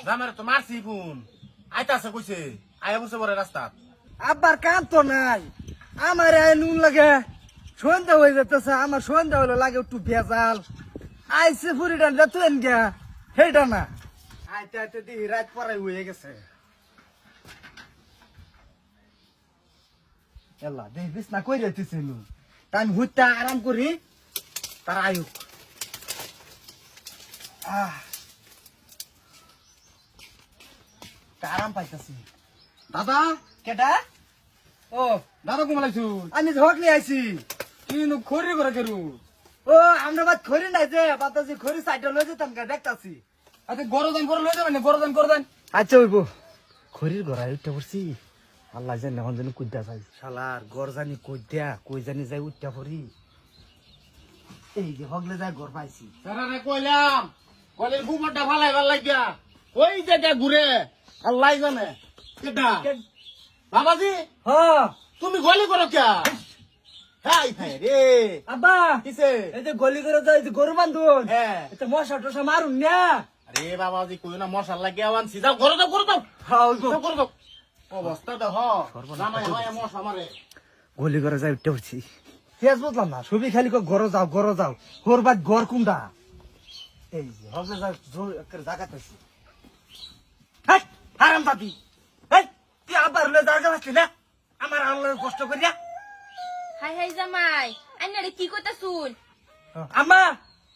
জামারে তো মারছি ফোন আইতাছে কইছে আয়া বসে পড়ে রাস্তা আব্বার কাম তো নাই আমার নুন লাগে সন্ধ্যা হয়ে যেতেছে আমার সন্ধ্যা হলে লাগে একটু ভেজাল আইসে ফুরিটা তুই গা সেইটা না আইতে আইতে দিই রাত পরে হয়ে গেছে এলা দেখ বিছনা কই যাইতেছিল তাই আমি হুইটা আরাম করি তার আয়ুক আরাম পাইতাছি দাদা কেটা ও দাদা ঘুমালাইছু আমি ঝকলি আইছি কিন্তু খড়ি করে কেরু ও আমরা বাদ খড়ি নাই যে বাতাসি খড়ি সাইডে লই যেতাম গা দেখতাছি আচ্ছা গরদান করে লই যাবেন গরদান করদান আচ্ছা হইব খড়ির ঘর উঠতে পড়ছি আল্লাহ জানি এখন জানি কুদ্দা যাই শালার ঘর জানি কইদ্যা কই জানি যাই উঠতে পড়ি এই যে হগলে যায় ঘর পাইছি সারারে কইলাম কলের গুবরটা ফালাইবার লাগিয়া ওই জায়গা ঘুরে আল্লাহ জানে কেডা বাবাজি হ তুমি গলি করো কে হাই হাই রে আব্বা কিসে এই যে গলি করে যাই যে গরু বান্ধুন হ্যাঁ এটা মশা টসা মারুন না আরে বাবাজি কই না মশার লাগিয়া আনছি যাও ঘরে যাও করে দাও হ্যাঁ হইব যাও করে দাও অবস্থা দেখ জামাই হয় মশা মারে গলি করে যাই উঠতে পড়ছি পেঁয়াজ বুঝলাম না ছবি খালি ঘর যাও ঘর বাদ ঘর কুমডা এই যে হগলে যায় জায়গা পাইছি হারাম দাদি তুই আবার হলে জায়গা পাচ্ছি না আমার আল্লাহর কষ্ট করিয়া হাই হাই জামাই আইনারে কি কইতা শুন আম্মা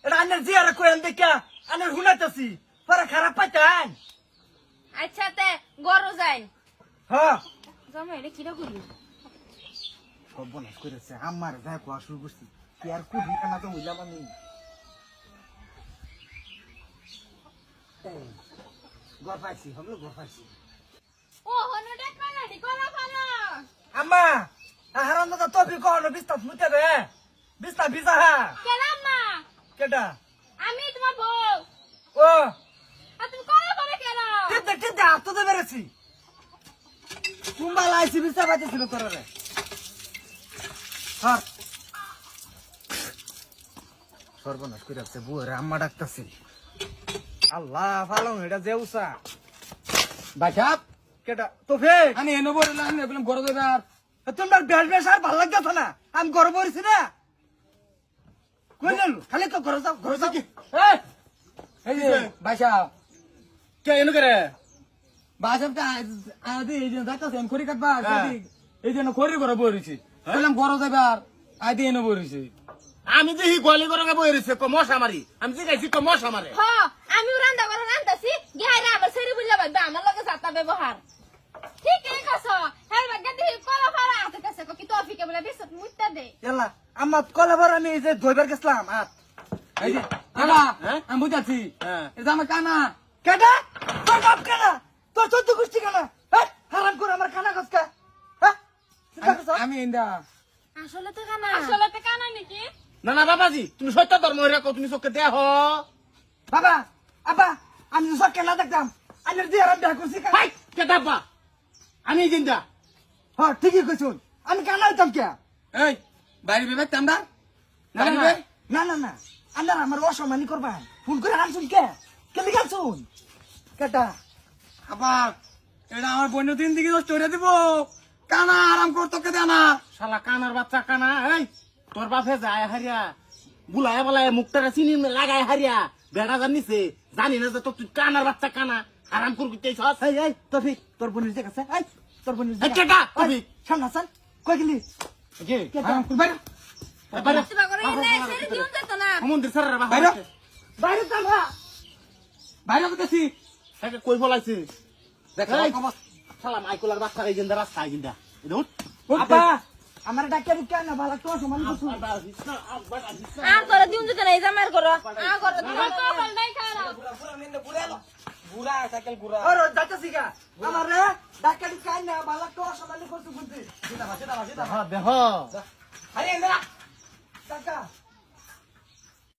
এটা আন্নার জিয়ারা কই আন দেখা আন্নার হুনাইতাছি পরে খারাপ পাইতান আচ্ছা তে গরো যাইন হ্যাঁ জামাই রে কিরা করি সব বনাস করেছে আমার যাই কোয়া শুরু করছি কি আর কুড়ি কানা তো হইলাম আমি ঘর পাইছি হমলো ঘর পাইছি ও হনুটা কানাডি কলা ফালা আম্মা হারাম দাদা তফি কখনো বিস্তার মুতে রে বিস্তার ভিজা হা কেলাম মা কেটা আমি তোমার বউ ও আর তুমি কলা ফালা কেন কেটে হাত তো বেড়েছি কুম্বাল আইসি বিস্তা পাইতেছিল তোর রে হ্যাঁ সর্বনাশ করে আছে বুয়ারে আম্মা ডাকতাছি আল্লাহ ফালং এটা জেউসা বাসাব কেটা তোফে আমি এনে বললাম আমি বললাম ঘরে যাবার তোমার বেশ বেশ আর ভালো লাগছে না আমি গরম পড়েছি না কই গেল খালি তো ঘরে যাও কি এই যে বাসাব কে এনে করে বাজারটা আদি এই যে যাইতাছে আমি খড়ি কাটবা এই জন্য খড়ি করে বইছি বললাম ঘরে যাবার আইদি এনে বইছি আমি দেখি গলি করে বইছি মশা মারি আমি দেখাইছি মশা মারে হ আমি রান্দা করে রান্দাছি গেহাইরা আমার সেরি বুঝলা বাদ আমার লগে যাতা ব্যবহার ঠিক এই কস হেল বাগা দিহি কলা ফালা আতে কাছে কি তফিকে বলে বিসত মুইতা দে এলা আমার কলাবার আমি এই যে ধইবার গেছলাম আর এই যে দাদা আমি বুঝাচ্ছি এটা আমার কানা কেডা তোর বাপ কেডা তোর চোদ্দ গোষ্ঠী কেনা হারাম করে আমার খানা গছকা আমি ইন্দা আসলে তো কানা নাকি না না বাবাজি তুমি সত্য ধর্ম রাখো তুমি চোখে দেহ বাবা আব্বা আমি সব কেনা দেখতাম আমি দিয়ে আরাম দেখা করছি হাই কে দাব্বা আমি জিন্দা হ্যাঁ ঠিকই কইছুন আমি কানা হইতাম কে এই বাইরে বিবেক তামদা না না না না না আন্দার আমার অসম্মানি করবা ফোন করে আনছুন কে কেলি গেছুন কেটা আবার এটা আমার বন্য তিন দিকে চড়ে দিব কানা আরাম কর তোকে দে না শালা কানার বাচ্চা কানা এই তোর বাপে যায় হারিয়া বুলায় বলায় মুখটা চিনি লাগায় হারিয়া বেড়া জানিছে জানি না যে তোর তুই কানার বাচ্চা কানা আরাম করবি তেই সস এই এই তফিক তোর বোনের যে কাছে এই তোর বোনের এই কেটা তফিক সামনে হাসান কই গেলি কে আরাম কর বাইরে বাইরে তুমি করে এনে সেরি দিউন তো না মন্দির সারা বাবা বাইরে বাইরে তামা বাইরে কইতেছি একে কই বলাইছি দেখ শালা মাইকুলার বাচ্চা এই জিন্দা রাস্তা এই জিন্দা এটা উঠ আপা আমার ডাক্তার কেন না ভালো তো সমান কিছু আর করে দিউন তো না এই জামার করো আ করো তোমার তো বল নাই খারাপ বুড়া সাইকেল বুড়া ওর যাইতাছি গা আমার রে ডাক্তার কেন না ভালো তো সমান করতে বুঝছি দেখো আরে এন্দ্রা কাকা